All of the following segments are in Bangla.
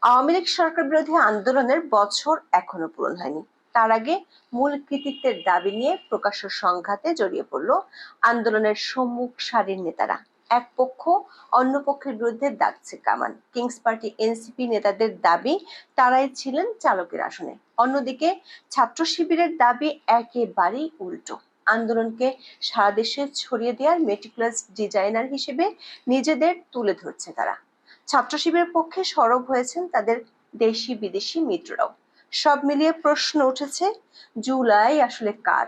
আওয়ামী লীগ সরকার বিরোধী আন্দোলনের বছর এখনো পূরণ হয়নি। তার আগে মূল কৃতিত্বের দাবি নিয়ে প্রকাশ্য সংঘাতে জড়িয়ে পড়ল আন্দোলনের সম্মুখ সারির নেতারা। এক পক্ষ অন্য পক্ষের বিরুদ্ধে দাগছে কামান। কিংস পার্টি এনসিপি নেতাদের দাবি তারাই ছিলেন চালকের আসনে। অন্যদিকে ছাত্র শিবিরের দাবি একেবারেই উল্টো। আন্দোলনকে সারা দেশে ছড়িয়ে দেওয়ার মেটিকুলাস ডিজাইনার হিসেবে নিজেদের তুলে ধরছে তারা। ছাত্র শিবিরের পক্ষে সরব হয়েছেন তাদের দেশি বিদেশি মিত্ররাও। সব মিলিয়ে প্রশ্ন উঠেছে, জুলাই আসলে কার?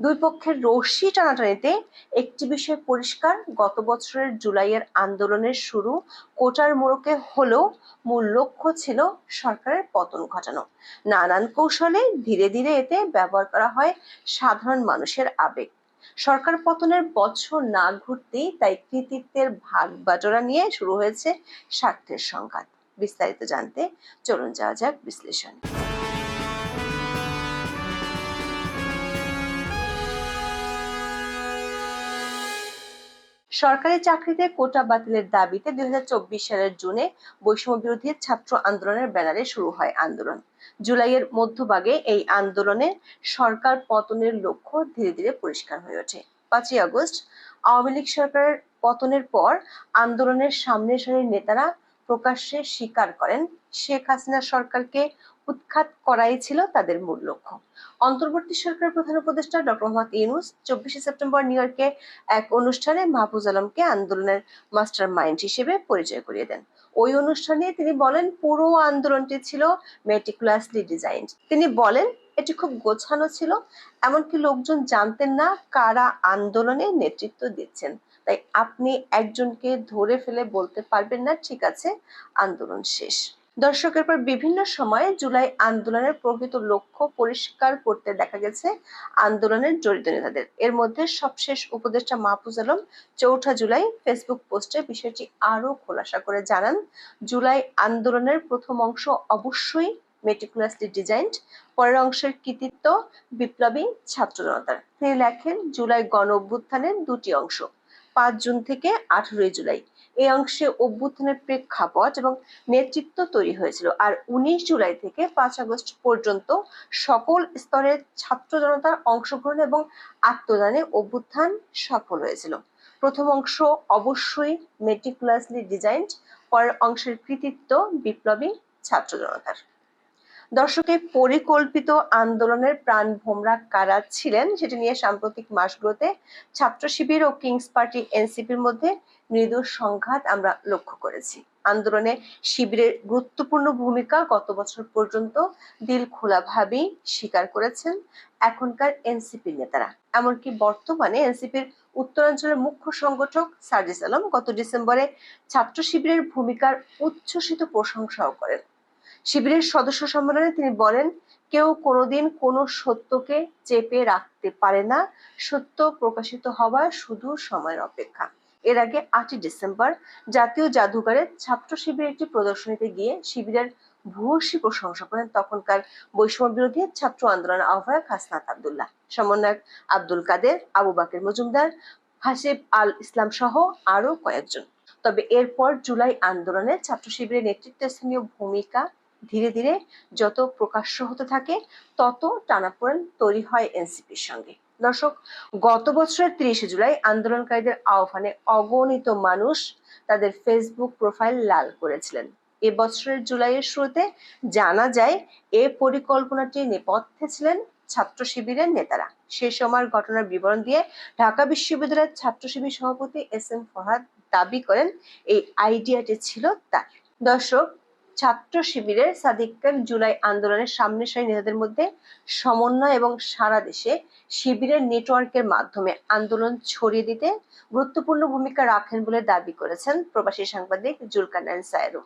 দুই পক্ষের রশ্মি টানাটানিতে একটি বিষয় পরিষ্কার, গত বছরের জুলাইয়ের আন্দোলনের শুরু কোটার মোড়কে হলেও মূল লক্ষ্য ছিল সরকারের পতন ঘটানো। নানান কৌশলে ধীরে ধীরে এতে ব্যবহার করা হয় সাধারণ মানুষের আবেগ। সরকার পতনের বছর না ঘুরতেই তাই কৃতিত্বের ভাগ বাটোয়ারা নিয়ে শুরু হয়েছে স্বার্থের সংঘাত। বিস্তারিত জানতে চলুন যাওয়া যাক বিশ্লেষণ। সরকারি চাকরিতে কোটা বাতিলের দাবিতে 2024 সালের জুনে বৈষম্য বিরোধী ছাত্র আন্দোলনের ব্যানারে শুরু হয় আন্দোলন। জুলাইয়ের মধ্যভাগে এই আন্দোলনে সরকার পতনের লক্ষ্য ধীরে ধীরে পরিষ্কার হয়ে ওঠে। 5ই আগস্ট আওয়ামী লীগ সরকারের পতনের পর আন্দোলনের সামনের সারির নেতারা প্রকাশ্যে স্বীকার করেন শেখ হাসিনা সরকারকে উৎখাত করাই ছিল তাদের মূল লক্ষ্য। অন্তর্বর্তী সরকারের প্রধান উপদেষ্টা ডক্টর মোহাম্মদ ইউনূস 24শে সেপ্টেম্বর নিউ ইয়র্কে এক অনুষ্ঠানে মাহফুজ আলমকে আন্দোলনের মাস্টার মাইন্ড হিসেবে পরিচয় করিয়ে দেন। ওই অনুষ্ঠানে তিনি বলেন, পুরো আন্দোলনটি ছিল মেটিকুলাসলি ডিজাইনড। তিনি বলেন, এটি খুব গোছানো ছিল, এমনকি লোকজন জানতেন না কারা আন্দোলনে নেতৃত্ব দিচ্ছেন। তাই আপনি একজনকে ধরে ফেলে বলতে পারবেন না ঠিক আছে আন্দোলন শেষ। দর্শকের পর বিভিন্ন সময়ে জুলাই আন্দোলনের প্রকৃত লক্ষ্য পরিষ্কার করতে দেখা গেছে আন্দোলনের জড়িত নেতাদের। এর মধ্যে সবশেষ উপদেষ্টা মাহফুজ আলম 4 জুলাই ফেসবুক পোস্টে বিষয়টি আরো খোলাসা করে জানান, জুলাই আন্দোলনের প্রথম অংশ অবশ্যই মেটিকুলাসলি ডিজাইনড, পরের অংশের কৃতিত্ব বিপ্লবী ছাত্র জনতার। তিনি লেখেন, জুলাই গণ অভ্যুত্থানের দুটি অংশ, 5 জুন থেকে 18 জুলাই। এই অংশে অভ্যুত্থানের প্রেক্ষাপট এবং নেতৃত্ব তৈরি হয়েছিল, আর 19 জুলাই থেকে 5 আগস্ট পর্যন্ত সকল স্তরের ছাত্র জনতার অংশগ্রহণ এবং আত্মদানে অভ্যুত্থান সফল হয়েছিল। প্রথম অংশ অবশ্যই মেটিকুলাসলি ডিজাইনড, পরের অংশের কৃতিত্ব বিপ্লবী ছাত্র জনতার। দর্শকের পরিকল্পিত আন্দোলনের প্রাণভোমরা কারা ছিলেন সেটি নিয়ে সাম্প্রতিক মাসগুলোতে ছাত্র শিবির ও কিংস পার্টি এনসিপির মধ্যে মৃদু সংঘাত আমরা লক্ষ্য করেছি। আন্দোলনে শিবিরের গুরুত্বপূর্ণ ভূমিকা গত বছর পর্যন্ত দিল খোলাভাবেই স্বীকার করেছেন এখনকার এনসিপির নেতারা। এমনকি বর্তমানে এনসিপির উত্তরাঞ্চলের মুখ্য সংগঠক সার্জিস আলম গত ডিসেম্বরে ছাত্র শিবিরের ভূমিকার উচ্ছ্বসিত প্রশংসাও করেন। শিবিরের সদস্য সম্মেলনে তিনি বলেন, কেউ কোনোদিন কোনো সত্যকে চেপে রাখতে পারে না, সত্য প্রকাশিত হওয়ার শুধু সময়ের অপেক্ষা। এর আগে 8ই ডিসেম্বর জাতীয় জাদুঘরে ছাত্র শিবিরের একটি প্রদর্শনীতে গিয়ে শিবিরের ভূয়সী প্রশংসা করেন তখনকার বৈষম্য বিরোধী ছাত্র আন্দোলন আহ্বায়ক হাসনাত আব্দুল্লাহ, সমন্বয়ক আব্দুল কাদের, আবু বাকের মজুমদার, হাসিব আল ইসলাম সহ আরো কয়েকজন। তবে এরপর জুলাই আন্দোলনে ছাত্র শিবিরের নেতৃত্বস্থানীয় ভূমিকা ধীরে ধীরে যত প্রকাশ্য হতে থাকে তত টানাপোড়েন তৈরি হয় এনসিপির সঙ্গে। দর্শক, গত বছরের 30শে জুলাই আন্দোলনকারীদের আহ্বানে অগণিত মানুষ তাদের ফেসবুক প্রোফাইল লাল করেছিলেন। এ বছরের জুলাইয়ের শুরুতে জানা যায় এ পরিকল্পনাটির নেপথ্যে ছিলেন ছাত্র শিবিরের নেতারা। সেই সময়ের ঘটনার বিবরণ দিয়ে ঢাকা বিশ্ববিদ্যালয়ের ছাত্র শিবির সভাপতি এস.এম. ফরহাদ দাবি করেন এই আইডিয়াটি ছিল তার। দর্শক, ছাত্র শিবিরের সাদিক খান জুলাই আন্দোলনের সামনের সারি নেতাদের মধ্যে সমন্বয় এবং সারা দেশে শিবিরের নেটওয়ার্কের মাধ্যমে আন্দোলন ছড়িয়ে দিতে গুরুত্বপূর্ণ ভূমিকা রাখেন বলে দাবি করেছেন প্রবাসী সাংবাদিক জুলকারনাইন সায়েরু।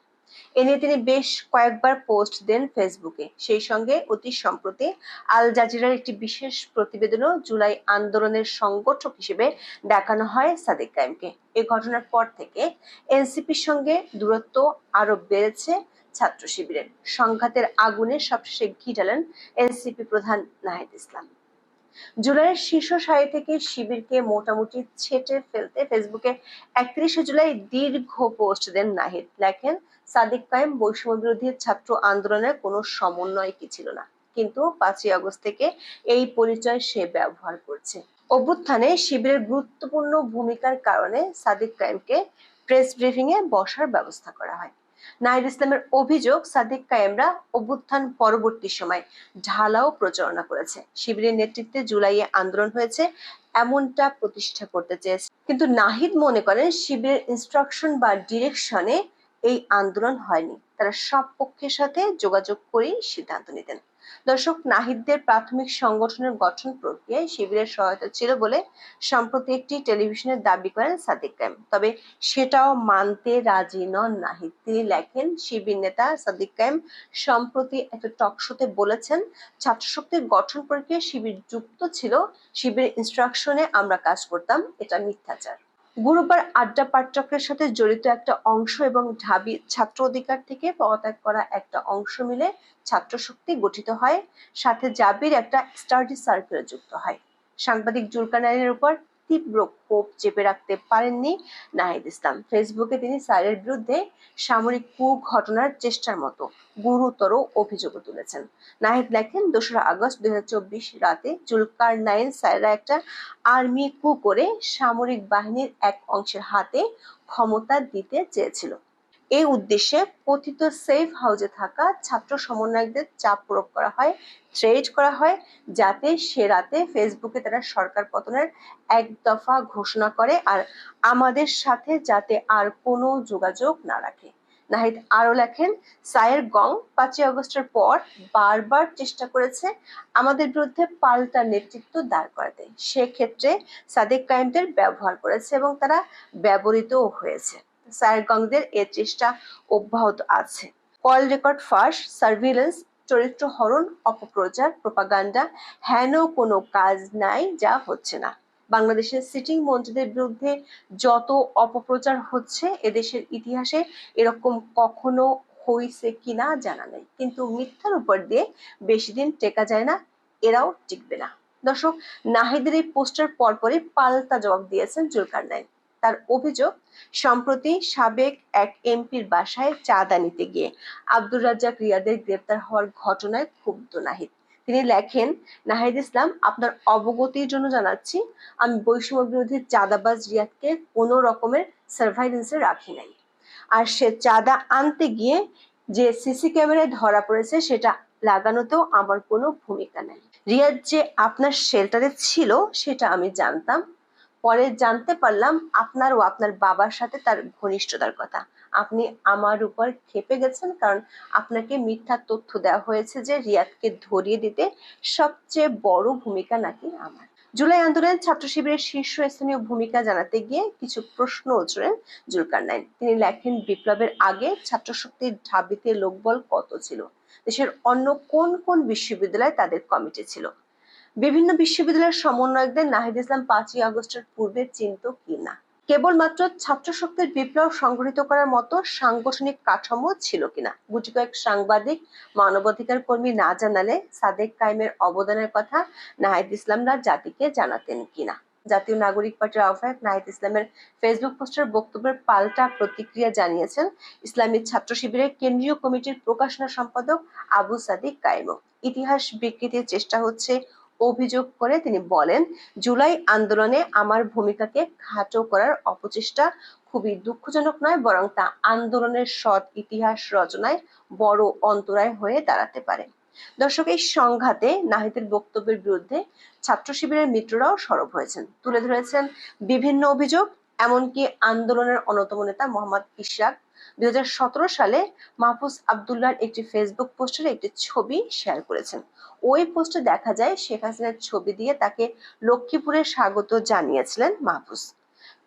এ নিয়ে তিনি বেশ কয়েকবার পোস্ট দেন ফেসবুকে। সেই সঙ্গে অতি সম্প্রতি আল জাজিরার একটি বিশেষ প্রতিবেদনও জুলাই আন্দোলনের সংগঠক হিসেবে দেখানো হয় সাদিক কায়েমকে। এই ঘটনার পর থেকে এনসিপির সঙ্গে দূরত্ব আরো বেড়েছে ছাত্র শিবিরের। সংঘাতের আগুনে সবশেষে ঘি ঢালেন এনসিপি প্রধান নাহিদ ইসলাম। জুলাইয়ের শীর্ষ সারি থেকে শিবিরকে মোটামুটি ছেঁটে ফেলতে ফেসবুকে 31শে জুলাই দীর্ঘ পোস্ট দেন নাহিদ। লেখেন, সাদিক কায়েম বৈষম্য বিরোধী ছাত্র আন্দোলনের কোনো সমন্বয় কি ছিল না, কিন্তু 5ই আগস্ট থেকে এই পরিচয় সে ব্যবহার করছে। অভ্যুত্থানে শিবিরের গুরুত্বপূর্ণ ভূমিকার কারণে সাদিক কায়েমকে প্রেস ব্রিফিং এ বসার ব্যবস্থা করা হয়। নাহিদ ইসলামের অভিযোগ, সাদিক কায়েমরা অভ্যুত্থান পরবর্তী সময় ঢালাও প্রচারণা করেছে, শিবিরের নেতৃত্বে জুলাইয়ে আন্দোলন হয়েছে এমনটা প্রতিষ্ঠা করতে চেয়েছে। কিন্তু নাহিদ মনে করেন শিবিরের ইনস্ট্রাকশন বা ডিরেকশনে এই আন্দোলন হয়নি, তারা সব পক্ষের সাথে যোগাযোগ করেই সিদ্ধান্ত নিতেন। দর্শক, নাহিদদের প্রাথমিক সংগঠনের গঠন প্রক্রিয়ায় শিবিরের সহায়তা ছিল বলে সম্প্রতি একটি টেলিভিশনের দাবি করেন সাদিক কায়েম, তবে সেটাও মানতে রাজি নন নাহিদ। তিনি লেখেন, শিবির নেতা সাদিক কায়েম সম্প্রতি একটা টকশোতে বলেছেন, ছাত্রশক্তির গঠন প্রক্রিয়ায় শিবির যুক্ত ছিল, শিবিরের ইনস্ট্রাকশনে আমরা কাজ করতাম, এটা মিথ্যাচার। গুরুবার আড্ডা পাঠচক্রের সাথে জড়িত একটা অংশ এবং ঢাবি ছাত্র অধিকার থেকে পদত্যাগ করা একটা অংশ মিলে ছাত্রশক্তি গঠিত হয়, সাথে জাবির একটা স্টাডি সার্কেলে যুক্ত হয়। সাংবাদিক জুলকারনাইনের উপর তীব্র ক্ষোভ চেপে রাখতে পারেননি নাহিদ ইসলাম। ফেসবুকে তিনি স্যারের বিরুদ্ধে সামরিক কূ ঘটনার চেষ্টার মতো গুরুতর অভিযোগ তুলেছেন। নাহিদ লেখেন, 2রা আগস্ট 2024 রাতে জুলকারনাইন স্যারেরা একটা আর্মি কূ করে সামরিক বাহিনীর এক অংশের হাতে ক্ষমতা দিতে চেয়েছিল। এই উদ্দেশ্যে কথিত সেফ হাউসে থাকা ছাত্র সমন্বয়কদের চাপ প্রয়োগ করা হয়, থ্রেট করা হয়, যাতে সে রাতে ফেসবুকে তারা সরকার পতনের এক দফা ঘোষণা করে আর আমাদের সাথে যাতে আর কোনো যোগাযোগ না রাখে। নাহিদ আরো লেখেন, সায়ের গং 5ই আগস্টের পর বারবার চেষ্টা করেছে আমাদের বিরুদ্ধে পাল্টা নেতৃত্ব দাঁড় করাতে, সেক্ষেত্রে সাদিক কায়েমদের ব্যবহার করেছে এবং তারা ব্যবহৃতও হয়েছে। সায়েরগঞ্জদের এ চেষ্টা অব্যাহত আছে। কল রেকর্ড ফাঁস, সার্ভিলেন্স, চরিত্র হরণ, অপপ্রচার, প্রোপাগান্ডা, হেন কোনো কাজ নাই যা হচ্ছে না। বাংলাদেশের সিটিং মন্ত্রীদের বিরুদ্ধে যত অপপ্রচার হচ্ছে এদেশের ইতিহাসে এরকম কখনো হয়েছে কিনা জানা নেই, কিন্তু মিথ্যার উপর দিয়ে বেশি দিন টেকা যায় না, এরাও টিকবে না। দর্শক, নাহিদের এই পোস্টার পরপরই পাল্টা জবাব দিয়েছেন জুলকারনাইন। তার অভিযোগ, সম্প্রতি সাবেক এক এমপির বাসায় চাঁদা নিতে গিয়ে আব্দুর রাজ্জাক রিয়াদের গ্রেপ্তার হওয়ার ঘটনায় ক্ষুব্ধ নাহিদ। তিনি লেখেন, নাহিদ ইসলাম, আপনার অবগতির জন্য জানাচ্ছি, আমি বৈষম্য বিরোধী চাঁদাবাজ রিয়াদকে কোনো রকমের সার্ভাইলেন্সে রাখি নাই, আর সে চাঁদা আনতে গিয়ে যে সিসি ক্যামেরায় ধরা পড়েছে সেটা লাগানোতেও আমার কোনো ভূমিকা নেই। রিয়াদ যে আপনার শেল্টারে ছিল সেটা আমি জানতাম, পরে জানতে পারলাম আপনার ও আপনার বাবার সাথে তার ঘনিষ্ঠতার কথা। আপনি আমার উপর ক্ষেপে গেছেন কারণ আপনাকে মিথ্যা তথ্য দেওয়া হয়েছে যে রিয়াদকে ধরিয়ে দিতে সবচেয়ে বড় ভূমিকা নাকি আমার। জুলাই আন্দোলনের ছাত্র শিবিরের শীর্ষস্থানীয় ভূমিকা জানাতে গিয়ে কিছু প্রশ্ন উঠলেন জুলকারনাইন। তিনি লেখেন, বিপ্লবের আগে ছাত্রশক্তির ঢাবিতে লোকবল কত ছিল, দেশের অন্য কোন কোন বিশ্ববিদ্যালয়ে তাদের কমিটি ছিল, বিভিন্ন বিশ্ববিদ্যালয়ের সমন্বয়কদের নাহিদ ইসলাম 5ই আগস্টের পূর্বে চিনত কিনা, কেবলমাত্র ছাত্র শক্তির বিপ্লব সংগঠিত করার মতো সাংগঠনিক কাঠামো ছিল কিনা, গুটি কয়েক সাংবাদিক মানবাধিকার কর্মী না জানালে সাদেক কায়েমের অবদানের কথা নাহিদ ইসলামরা জাতিকে জানাতেন কিনা। জাতীয় নাগরিক পার্টির আহ্বায়ক নাহিদ ইসলামের ফেসবুক পোস্টের বক্তব্যের পাল্টা প্রতিক্রিয়া জানিয়েছেন ইসলামী ছাত্র শিবিরের কেন্দ্রীয় কমিটির প্রকাশনা সম্পাদক আবু সাদিক কায়েমও। ইতিহাস বিকৃতির চেষ্টা হচ্ছে অভিযোগ করে তিনি বলেন, জুলাই আন্দোলনে আমার ভূমিকাকে খাটো করার অপচেষ্টা খুবই দুঃখজনক নয়, বরং তা আন্দোলনের সৎ ইতিহাস রচনায় বড় অন্তরায় হয়ে দাঁড়াতে পারে। দর্শক, এই সংঘাতে নাহিদের বক্তব্যের বিরুদ্ধে ছাত্র শিবিরের মিত্ররাও সরব হয়েছেন, তুলে ধরেছেন বিভিন্ন অভিযোগ। এমনকি আন্দোলনের অন্যতম নেতা মোহাম্মদ ইশরাক 2017 সালে মাহফুজ আব্দুল্লাহর একটি ফেসবুক পোস্টের একটি ছবি শেয়ার করেছেন। ওই পোস্টে দেখা যায় শেখ হাসিনার ছবি দিয়ে তাকে লক্ষ্মীপুরে স্বাগত জানিয়েছিলেন মাহফুজ।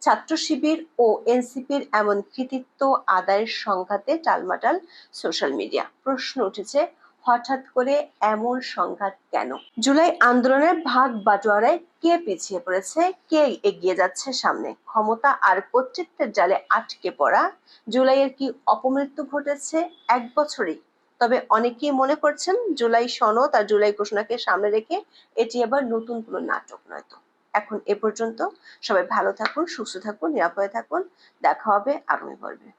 ছাত্র শিবির ও এনসিপির এমন কৃতিত্ব আদায়ের সংঘাতে টালমাটাল সোশ্যাল মিডিয়া। প্রশ্ন উঠেছে, হঠাৎ করে এমন সংঘাত কেন? জুলাই আন্দোলনের ভাগ বাটোয়ারায় কে পিছিয়ে পড়েছে, কে এগিয়ে যাচ্ছে সামনে? ক্ষমতা আর কর্তৃত্বের জালে আটকে পড়া জুলাইয়ের কি অপমৃত্যু ঘটেছে এক বছরেই? তবে অনেকেই মনে করছেন জুলাই সনদ আর জুলাই ঘোষণাকে সামনে রেখে এটি আবার নতুন কোনো নাটক নয়তো। এখন এ পর্যন্ত। সবাই ভালো থাকুন, সুস্থ থাকুন, নিরাপদে থাকুন। দেখা হবে আগামী পর্বে।